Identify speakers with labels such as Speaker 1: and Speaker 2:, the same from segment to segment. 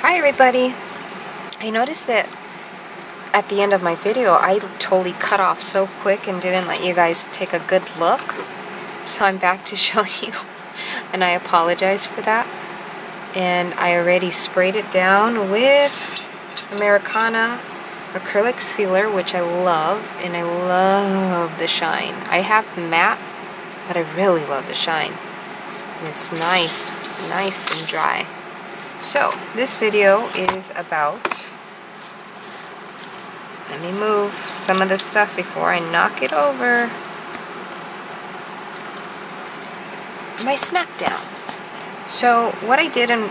Speaker 1: Hi everybody! I noticed that at the end of my video I totally cut off so quick and didn't let you guys take a good look. So I'm back to show you, and I apologize for that. And I already sprayed it down with Americana acrylic sealer, which I love, and I love the shine. I have matte, but I really love the shine. And it's nice and dry. So, this video is about, let me move some of the stuff before I knock it over, my smackdown. So, what I did in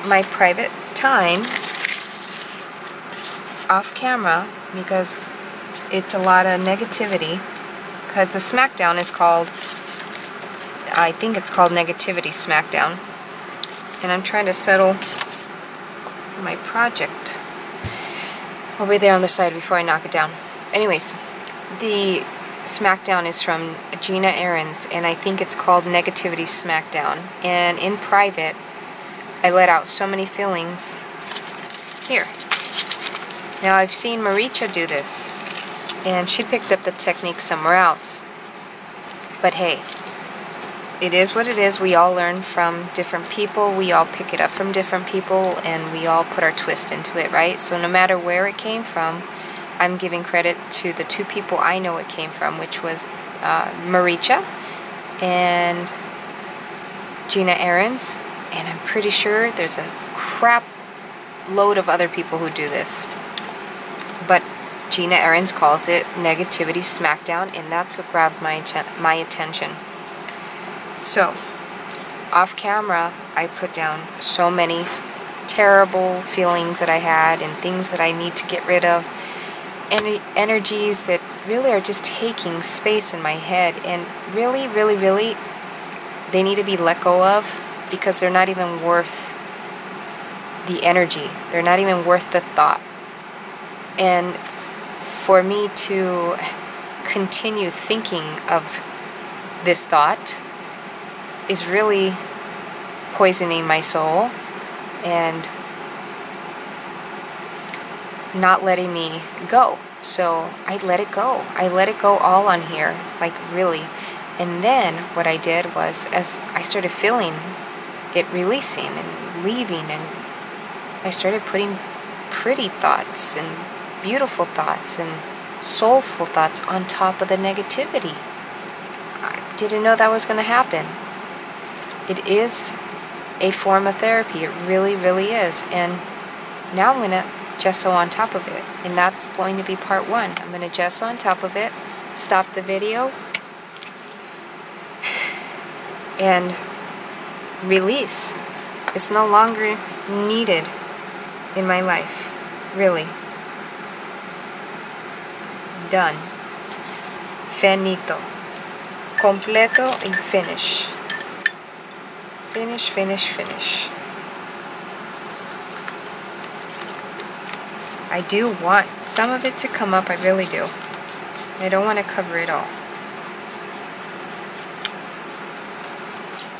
Speaker 1: my private time, off camera, because it's a lot of negativity, because the smackdown is called, I think it's called Negativity Smackdown. And I'm trying to settle my project over there on the side before I knock it down. Anyways, the Smackdown is from Gina Ahrens, and I think it's called Negativity Smackdown. And in private, I let out so many feelings here. Now, I've seen Maricha do this, and she picked up the technique somewhere else. But hey, it is what it is. We all learn from different people. We all pick it up from different people, and we all put our twist into it, right? So no matter where it came from, I'm giving credit to the two people I know it came from, which was Maricha and Gina Ahrens. And I'm pretty sure there's a crap load of other people who do this. But Gina Ahrens calls it Negativity Smackdown, and that's what grabbed my attention. So, off camera, I put down so many terrible feelings that I had and things that I need to get rid of, and energies that really are just taking space in my head, and really, they need to be let go of, because they're not even worth the energy. They're not even worth the thought. And for me to continue thinking of this thought is really poisoning my soul and not letting me go. So I let it go. I let it go all on here, like really. And then what I did was, as I started feeling it releasing and leaving, and I started putting pretty thoughts and beautiful thoughts and soulful thoughts on top of the negativity. I didn't know that was going to happen. It is a form of therapy. It really is. And now I'm going to gesso on top of it. And that's going to be part one. I'm going to gesso on top of it, stop the video, and release. It's no longer needed in my life. Really. Done. Finito. Completo and finish. Finish. I do want some of it to come up, I really do. I don't want to cover it all,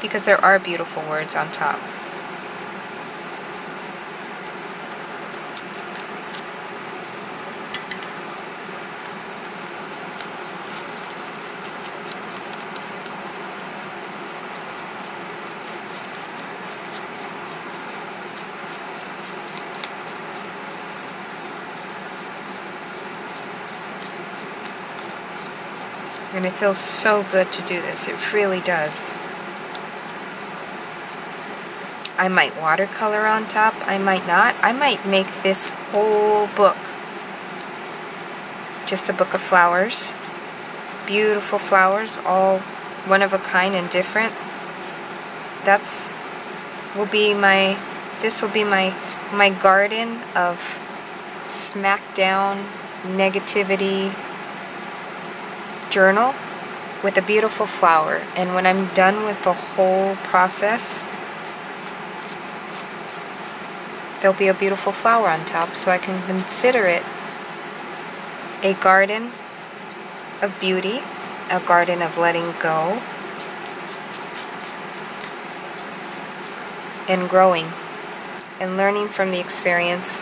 Speaker 1: because there are beautiful words on top. And it feels so good to do this. It really does. I might watercolor on top. I might not. I might make this whole book just a book of flowers. Beautiful flowers, all one of a kind and different. This will be my garden of smackdown negativity journal with a beautiful flower. And when I'm done with the whole process, there'll be a beautiful flower on top, so I can consider it a garden of beauty, a garden of letting go, and growing. and learning from the experience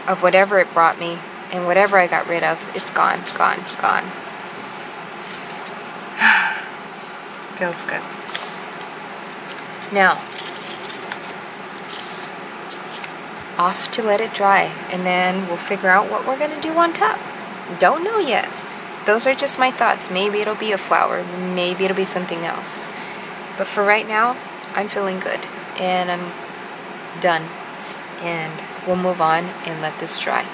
Speaker 1: of whatever it brought me and whatever I got rid of, it's gone, gone, gone. Feels good. Now, off to let it dry, and then we'll figure out what we're gonna do on top. Don't know yet. Those are just my thoughts. Maybe it'll be a flower, maybe it'll be something else. But for right now, I'm feeling good, and I'm done. And we'll move on and let this dry.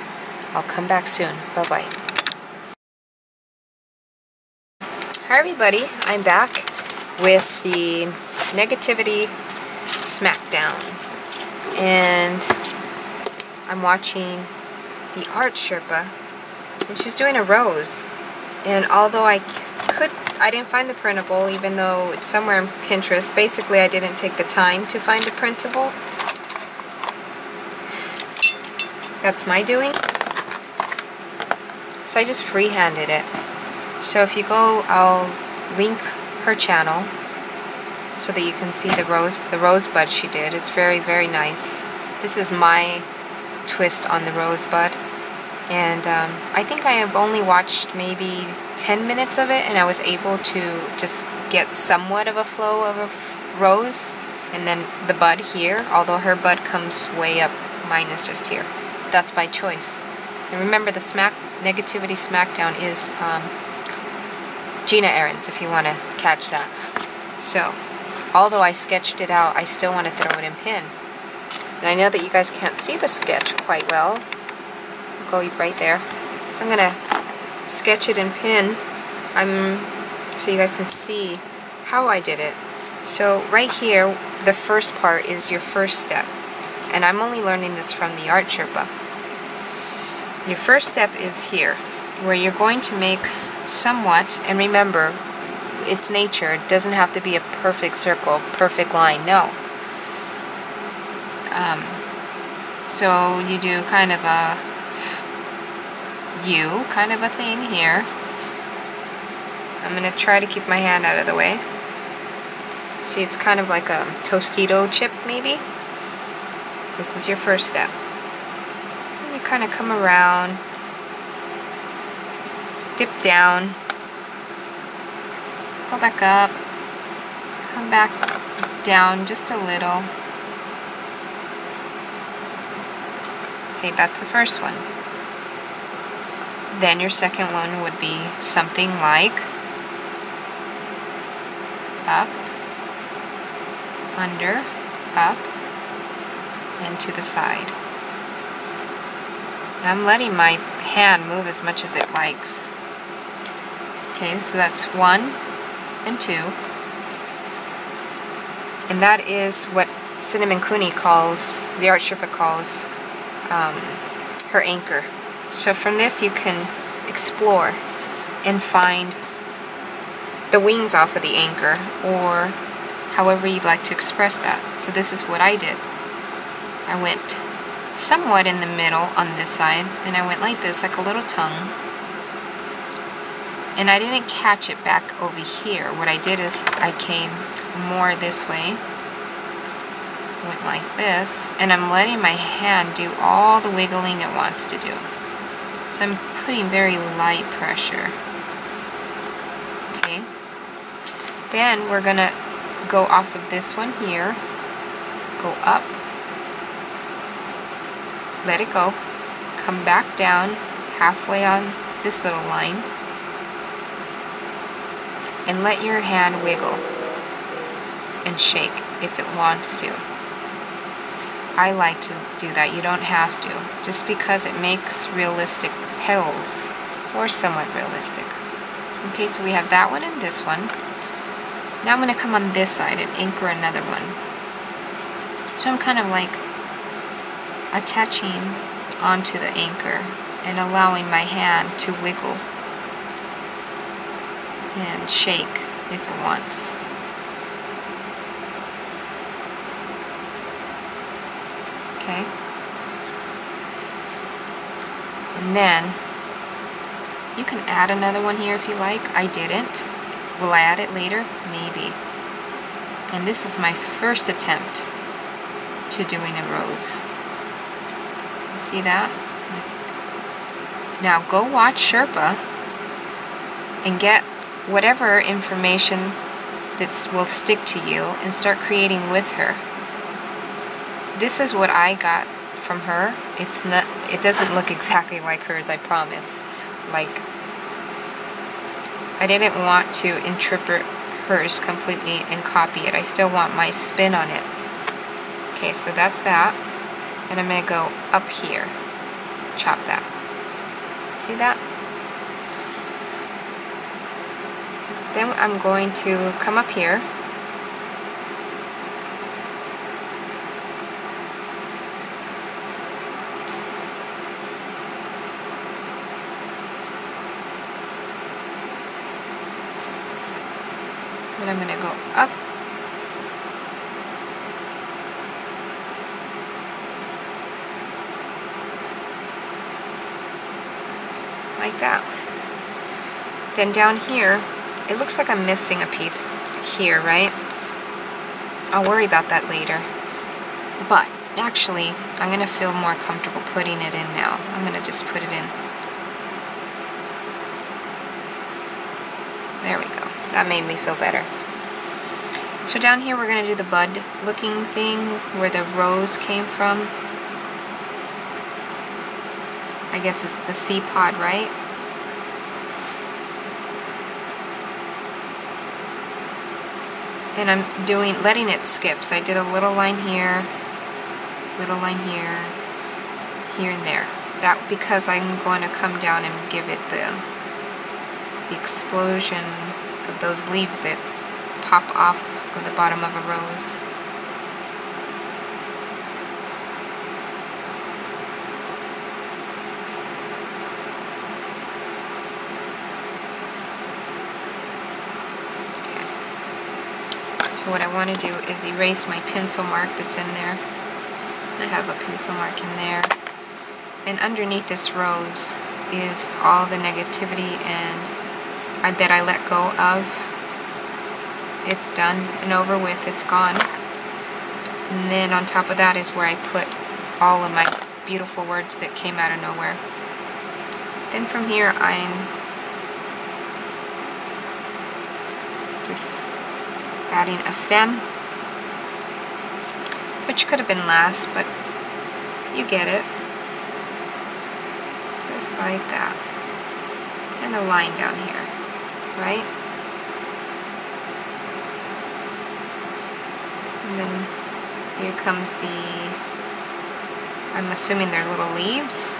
Speaker 1: I'll come back soon. Bye-bye. Hi everybody, I'm back with the negativity smackdown. And I'm watching the art Sherpa, and she's doing a rose. And although I didn't find the printable, even though it's somewhere in Pinterest. Basically, I didn't take the time to find the printable. That's my doing. So I just freehanded it. So if you go, I'll link her channel so that you can see the rosebud she did. It's very, very nice. This is my twist on the rosebud. And I think I have only watched maybe 10 minutes of it, and I was able to just get somewhat of a flow of a rose. And then the bud here, although her bud comes way up, mine is just here. That's by choice. And remember, the negativity smackdown is Gina Ahrens, if you want to catch that. So, although I sketched it out, I still want to throw it in pen. And I know that you guys can't see the sketch quite well. Go right there. I'm gonna sketch it in pen so you guys can see how I did it. So right here, the first part is your first step, and I'm only learning this from the art Sherpa. Your first step is here, where you're going to make somewhat, and remember, it's nature. It doesn't have to be a perfect circle, perfect line, no. So you do kind of a U kind of a thing here. I'm going to try to keep my hand out of the way. See, it's kind of like a Tostito chip, maybe. This is your first step. And you kind of come around, dip down, go back up, come back down just a little. See, that's the first one. Then your second one would be something like up, under, up, and to the side. I'm letting my hand move as much as it likes. Okay, so that's 1 and 2. And that is what Cinnamon Cooney calls, the art Sherpa calls, her anchor. So from this you can explore and find the wings off of the anchor, or however you'd like to express that. So this is what I did. I went somewhat in the middle on this side, and I went like this, like a little tongue. And I didn't catch it back over here. What I did is I came more this way, went like this, and I'm letting my hand do all the wiggling it wants to do. So I'm putting very light pressure. Okay. Then we're gonna go off of this one here, go up, let it go, come back down halfway on this little line, and let your hand wiggle and shake if it wants to. I like to do that. You don't have to, just because it makes realistic petals, or somewhat realistic. Okay, so we have that one and this one. Now I'm going to come on this side and anchor another one. So I'm kind of like attaching onto the anchor and allowing my hand to wiggle and shake if it wants. Okay. And then you can add another one here if you like. I didn't. Will I add it later? Maybe. And this is my first attempt to doing a rose. See that? Now go watch Sherpa and get whatever information that will stick to you and start creating with her. This is what I got from her. It doesn't look exactly like hers, I promise. Like, I didn't want to interpret hers completely and copy it. I still want my spin on it. Okay, so that's that. And I'm going to go up here. Chop that. See that? Then I'm going to come up here. Then I'm going to go up. Like that. Then down here, it looks like I'm missing a piece here, right? I'll worry about that later. But actually, I'm going to feel more comfortable putting it in now. I'm going to just put it in. There we go. That made me feel better. So down here we're going to do the bud looking thing where the rose came from. I guess it's the seed pod, right? And I'm letting it skip. So I did a little line here, here and there. That because I'm going to come down and give it the explosion of those leaves that pop off of the bottom of a rose. So what I want to do is erase my pencil mark that's in there. I have a pencil mark in there. And underneath this rose is all the negativity and that I let go of. It's done and over with. It's gone. And then on top of that is where I put all of my beautiful words that came out of nowhere. Then from here I'm just adding a stem, which could have been last, but you get it. Just like that. And a line down here, right? And then here comes I'm assuming they're little leaves.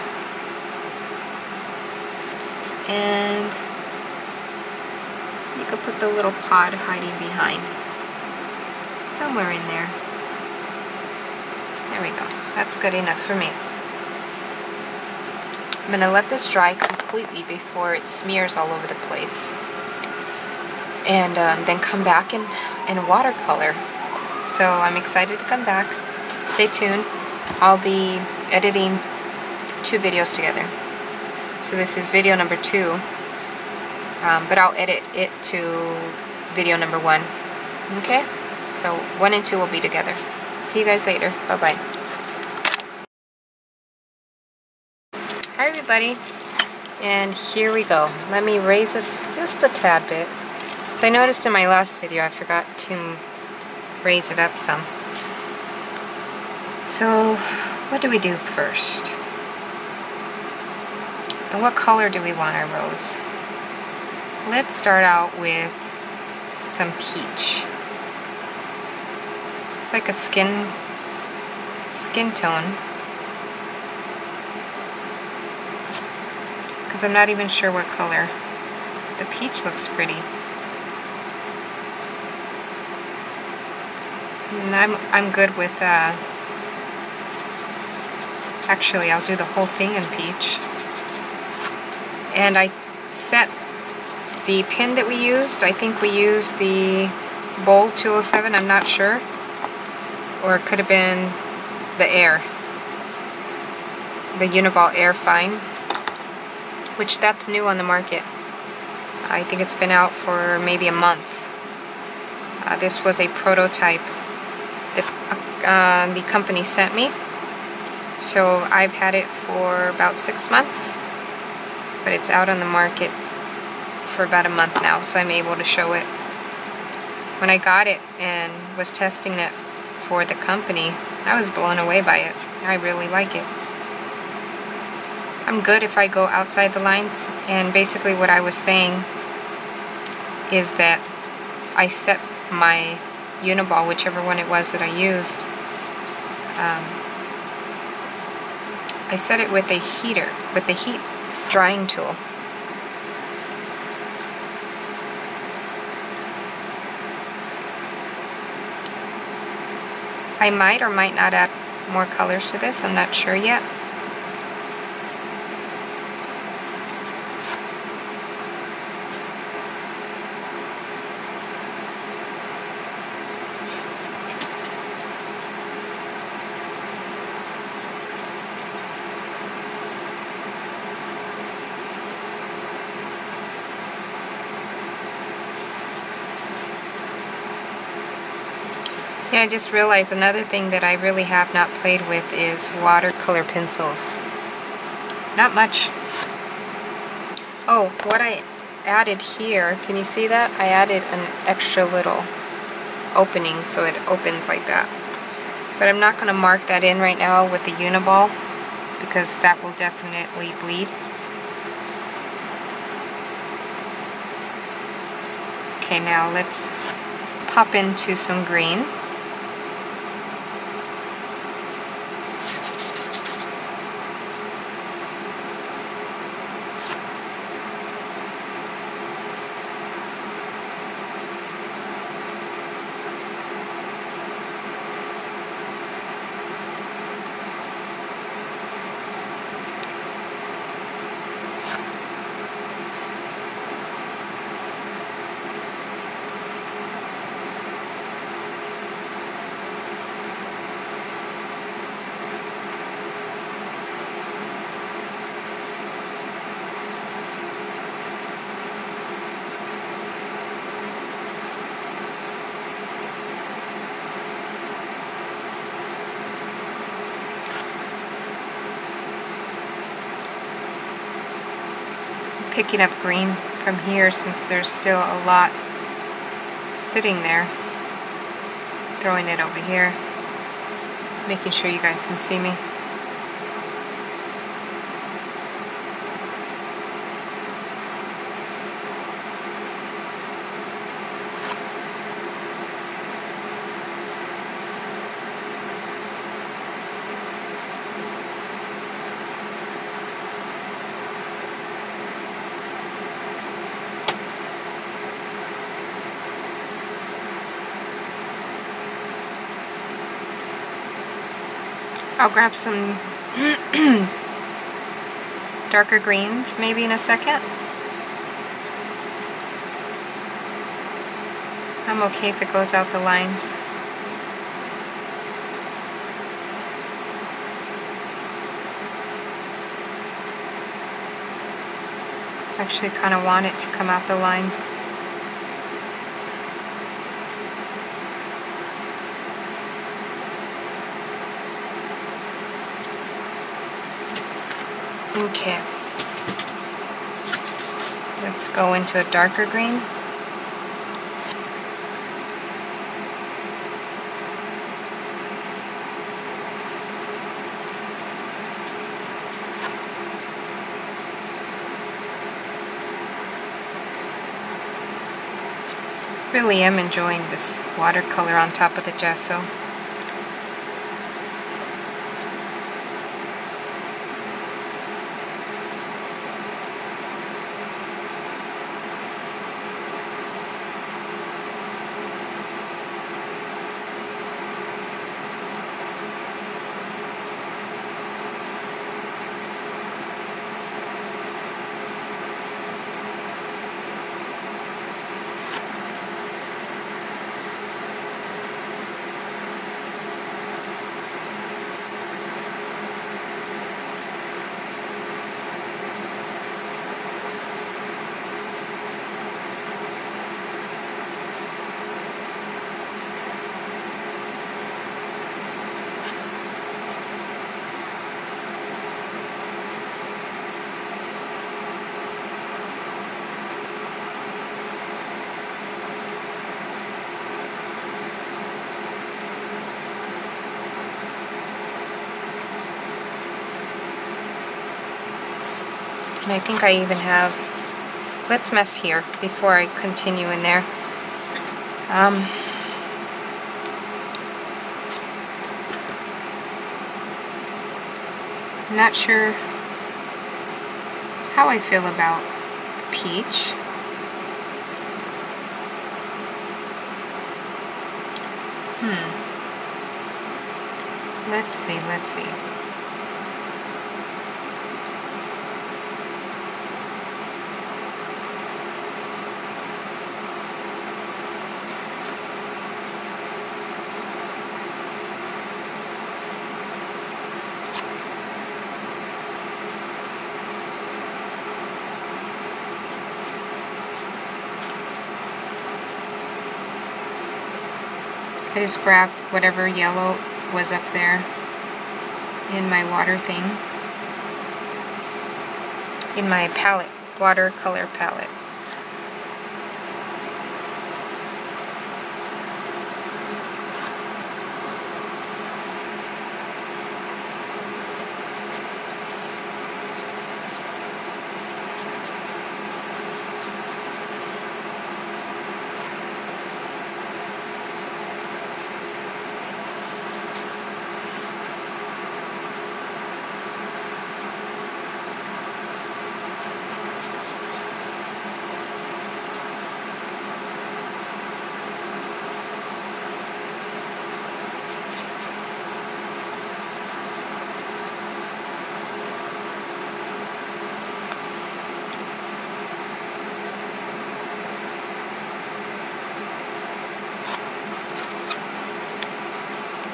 Speaker 1: And you could put the little pod hiding behind. Somewhere in there. There we go. That's good enough for me. I'm going to let this dry completely before it smears all over the place. And then come back and watercolor. So I'm excited to come back. Stay tuned. I'll be editing 2 videos together. So this is video number 2. But I'll edit it to video number 1. Okay? So 1 and 2 will be together. See you guys later. Bye-bye. Hi everybody. And here we go. Let me raise this just a tad bit. So I noticed in my last video I forgot to raise it up some. So what do we do first? And what color do we want our rose? Let's start out with some peach. It's like a skin tone. Because I'm not even sure what color. The peach looks pretty. And I'm good with actually I'll do the whole thing in peach. And I set the pin that we used. I think we used the Bowl 207, I'm not sure. Or it could have been the Air. The Uniball Air Fine. Which that's new on the market. I think it's been out for maybe a month. This was a prototype that the company sent me. So I've had it for about 6 months, but it's out on the market for about a month now, so I'm able to show it. When I got it and was testing it for the company, I was blown away by it. I really like it. I'm good if I go outside the lines, and basically what I was saying is that I set my Uniball, whichever one it was that I used, I set it with a heater, with the heat drying tool. I might or might not add more colors to this, I'm not sure yet. Yeah, I just realized another thing that I really have not played with is watercolor pencils. Not much. Oh, what I added here, can you see that? I added an extra little opening so it opens like that. But I'm not going to mark that in right now with the Uniball because that will definitely bleed. Okay, now let's pop into some green. Picking up green from here since there's still a lot sitting there. Throwing it over here, making sure you guys can see me. I'll grab some darker greens maybe in a second. I'm okay if it goes out the lines. I actually kind of want it to come out the line. Okay, let's go into a darker green. Really am enjoying this watercolor on top of the gesso. And I think I even have, let's mess here before I continue in there. I'm not sure how I feel about peach. Let's see, let's see. I just grabbed whatever yellow was up there in my water thing, in my palette, watercolor palette.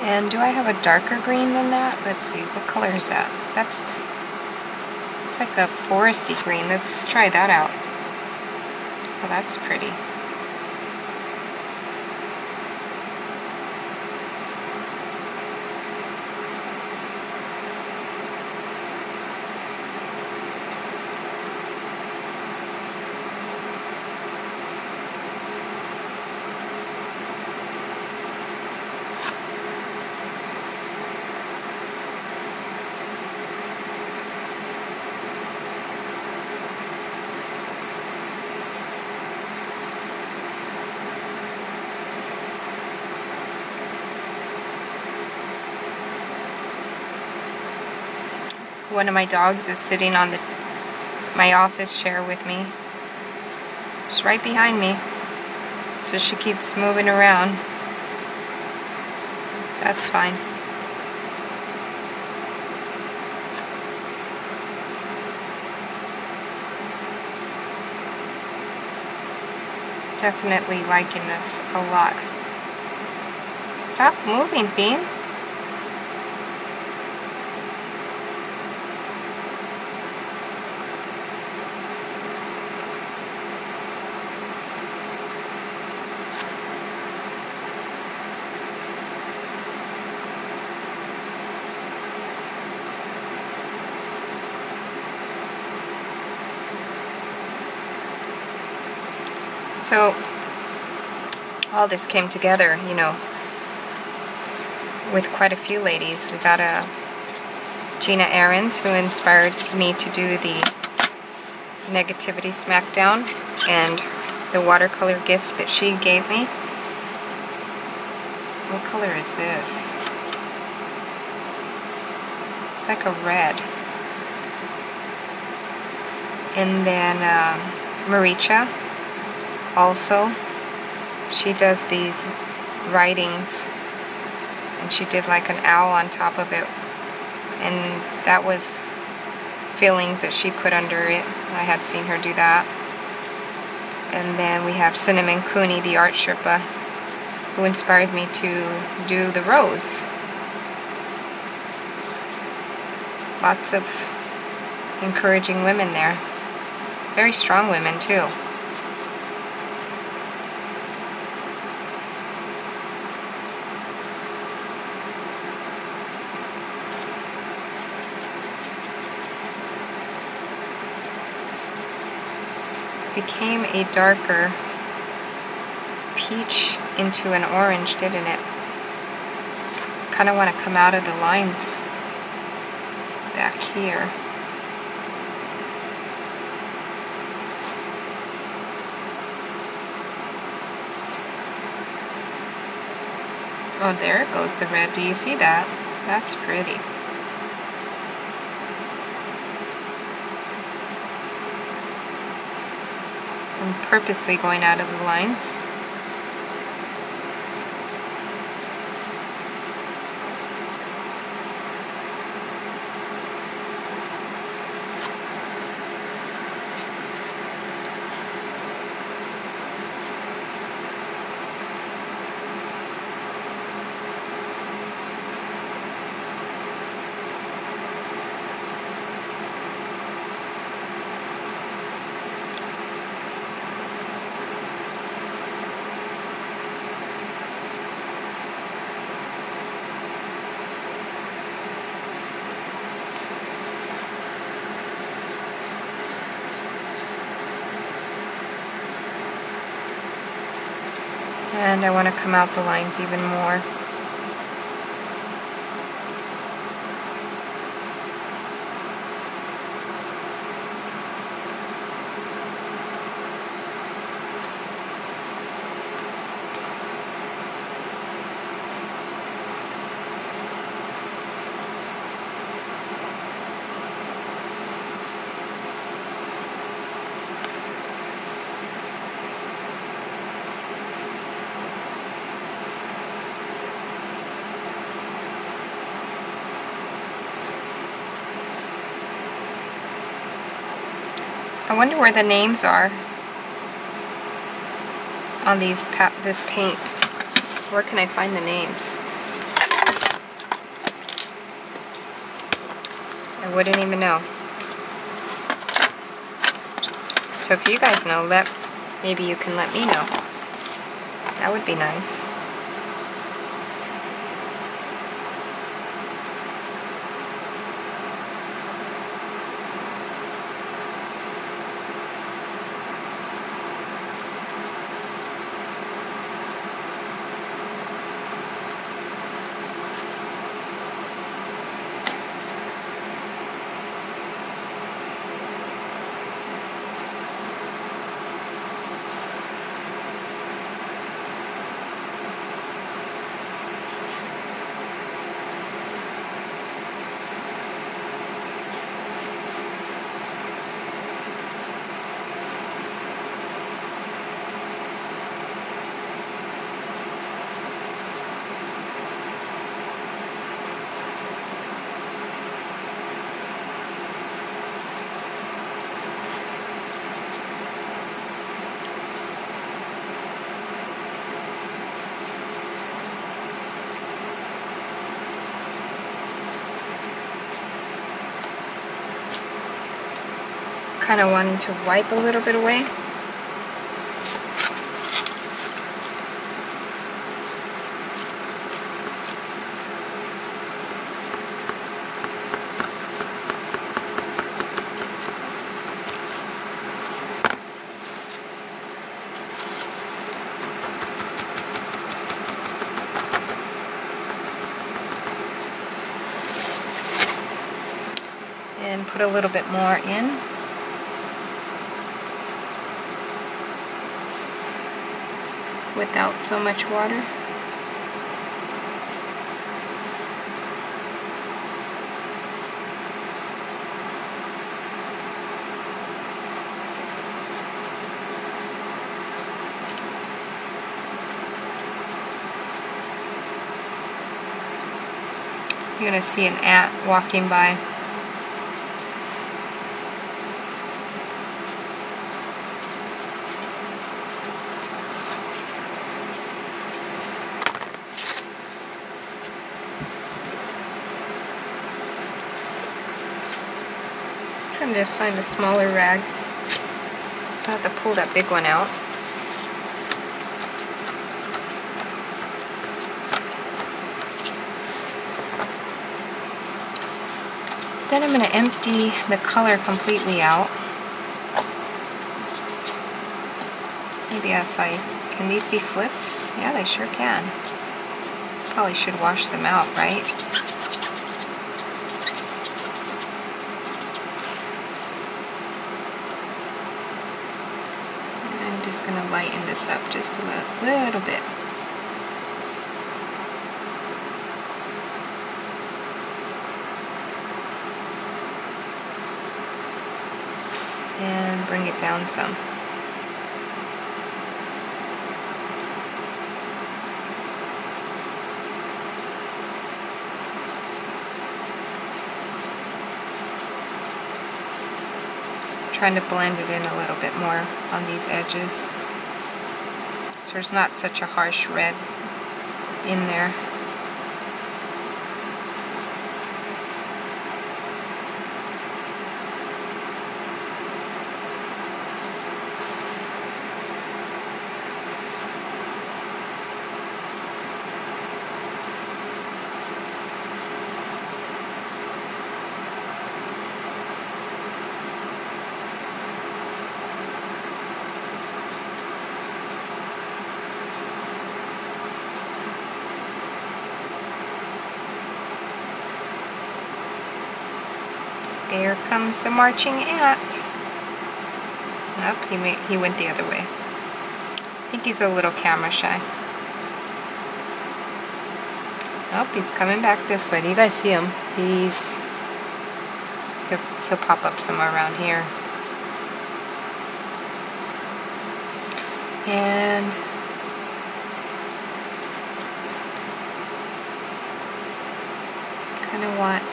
Speaker 1: And do I have a darker green than that? Let's see, what color is that? It's like a foresty green. Let's try that out. Oh, that's pretty. One of my dogs is sitting on my office chair with me. She's right behind me, so she keeps moving around. That's fine. Definitely liking this a lot. Stop moving, Bean. So, all this came together, you know, with quite a few ladies. We got Gina Ahrens, who inspired me to do the Negativity Smackdown, and the watercolor gift that she gave me. What color is this? It's like a red. And then Maricha. Also, she does these writings, and she did like an owl on top of it, and that was feelings that she put under it. I had seen her do that. And then we have Cinnamon Cooney, the art Sherpa, who inspired me to do the rose. Lots of encouraging women there. Very strong women too. Became a darker peach into an orange, didn't it? Kind of want to come out of the lines back here. Oh, there it goes, the red. Do you see that? That's pretty. I'm purposely going out of the lines. And I want to come out the lines even more. I wonder where the names are on this paint. Where can I find the names? I wouldn't even know. So if you guys know, maybe you can let me know. That would be nice. Kind of wanting to wipe a little bit away. And put a little bit more in. Without so much water. You're going to see an ant walking by. I'm trying to find a smaller rag, so I have to pull that big one out. Then I'm going to empty the color completely out. Maybe can these be flipped? Yeah, they sure can. Probably should wash them out, right? I'm just going to lighten this up just a little bit. and bring it down some. Trying to blend it in a little bit more on these edges so there's not such a harsh red in there. There comes the marching ant. Oh, he went the other way. I think he's a little camera shy. Oh, he's coming back this way. Do you guys see him? He'll pop up somewhere around here. And kind of want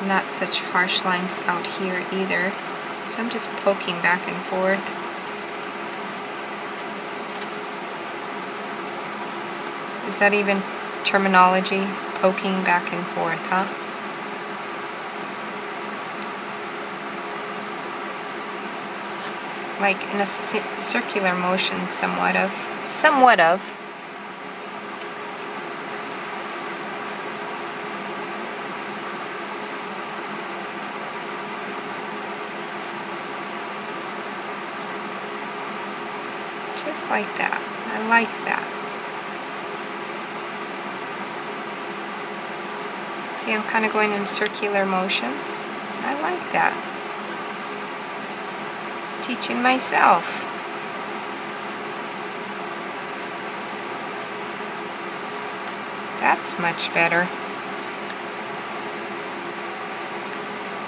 Speaker 1: not such harsh lines out here either. So I'm just poking back and forth. Is that even terminology? Poking back and forth, huh? Like in a circular motion, somewhat of. Just like that. I like that. See, I'm kind of going in circular motions. I like that. Teaching myself. That's much better.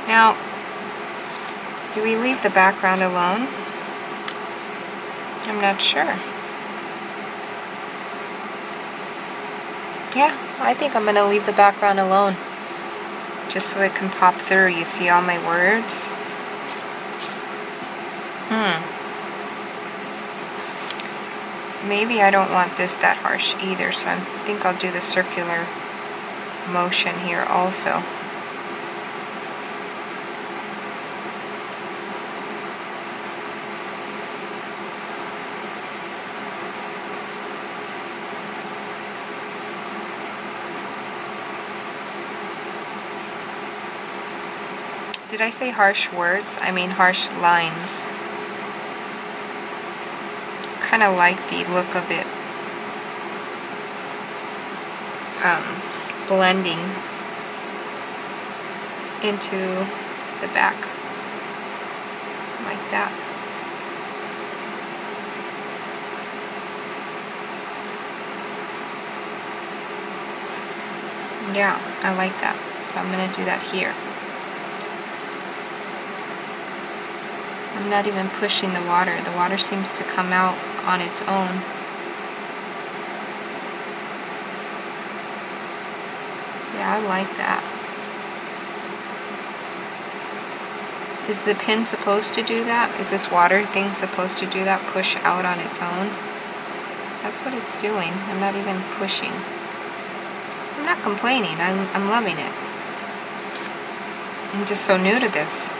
Speaker 1: Now, do we leave the background alone? I'm not sure. Yeah, I think I'm going to leave the background alone. Just so it can pop through. You see all my words? Maybe I don't want this that harsh either, so I think I'll do the circular motion here also. Did I say harsh words? I mean harsh lines. Kind of like the look of it blending into the back like that. Yeah, I like that. So I'm going to do that here. I'm not even pushing the water. The water seems to come out on its own. Yeah, I like that. Is the pin supposed to do that? Is this water thing supposed to do that? Push out on its own? That's what it's doing. I'm not even pushing. I'm not complaining. I'm loving it. I'm just so new to this.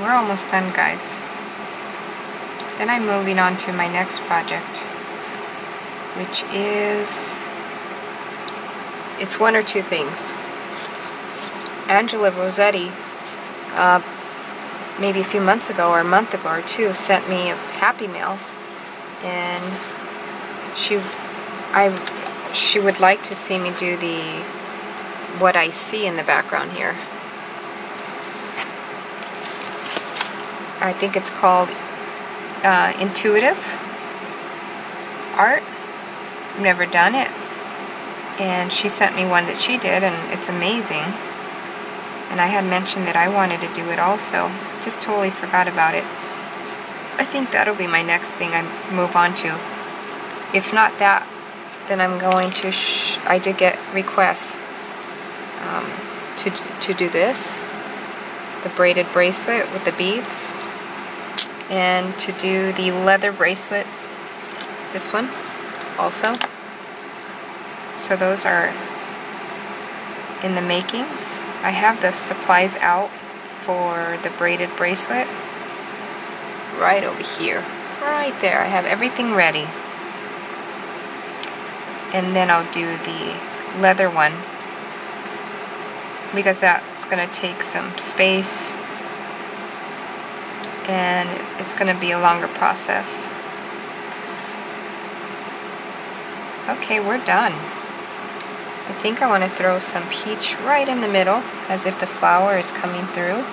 Speaker 1: We're almost done, guys. Then I'm moving on to my next project, which is, it's one or two things. Angela Rossetti, maybe a few months ago or a month ago or two, sent me a Happy Mail, and she would like to see me do what I see in the background here. I think it's called intuitive art. I've never done it, and she sent me one that she did, and it's amazing. And I had mentioned that I wanted to do it also. Just totally forgot about it. I think that'll be my next thing I move on to. If not that, then I'm going to I did get requests to do this, the braided bracelet with the beads, and to do the leather bracelet, this one also. So those are in the makings. I have the supplies out for the braided bracelet right over here, right there. I have everything ready. And then I'll do the leather one, because that's going to take some space and it's going to be a longer process. Okay, we're done. I think I want to throw some peach right in the middle, as if the flower is coming through.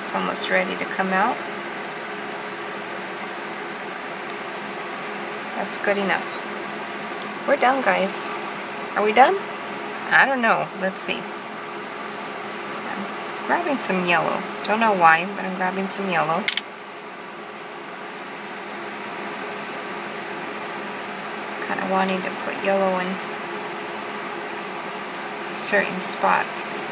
Speaker 1: It's almost ready to come out. That's good enough. We're done, guys. Are we done? I don't know. Let's see. I'm grabbing some yellow. Don't know why, but I'm grabbing some yellow. Kind of wanting to put yellow in certain spots.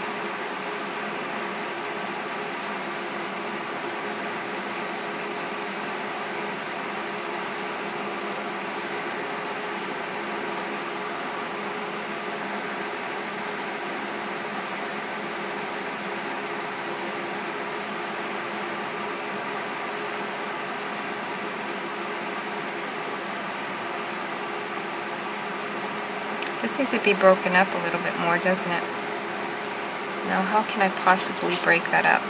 Speaker 1: This needs to be broken up a little bit more, doesn't it? Now, how can I possibly break that up?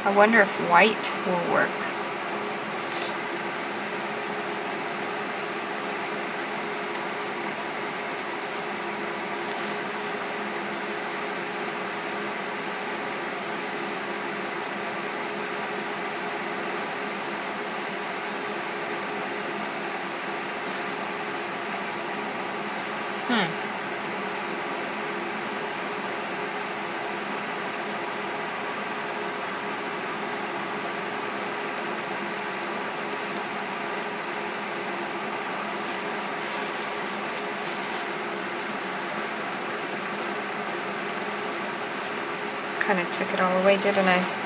Speaker 1: I wonder if white will work. Kind of took it all away, didn't I?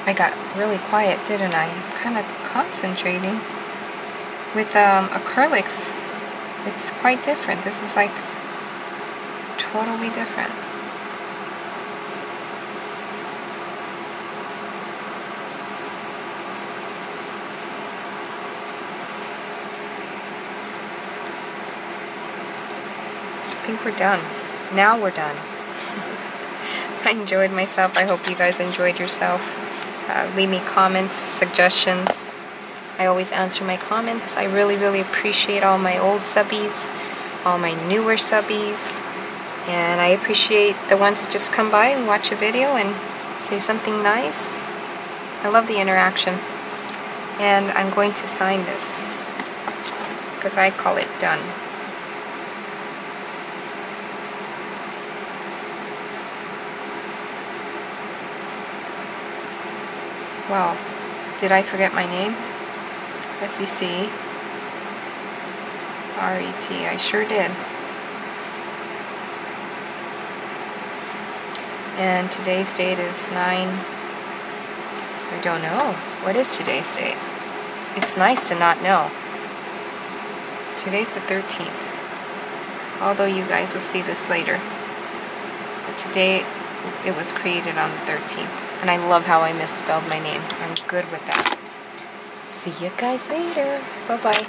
Speaker 1: I got really quiet, didn't I? I'm kind of concentrating. With acrylics, it's quite different. This is like totally different. think we're done. Now we're done. I enjoyed myself. I hope you guys enjoyed yourself. Leave me comments, suggestions. I always answer my comments. I really, really appreciate all my old subbies, all my newer subbies, and I appreciate the ones that just come by and watch a video and say something nice. I love the interaction. And I'm going to sign this because I call it done. Wow, did I forget my name? SEC RET, I sure did. And today's date is 9, I don't know. What is today's date? It's nice to not know. Today's the 13th. Although you guys will see this later. But today it was created on the 13th. And I love how I misspelled my name. I'm good with that. See you guys later. Bye-bye.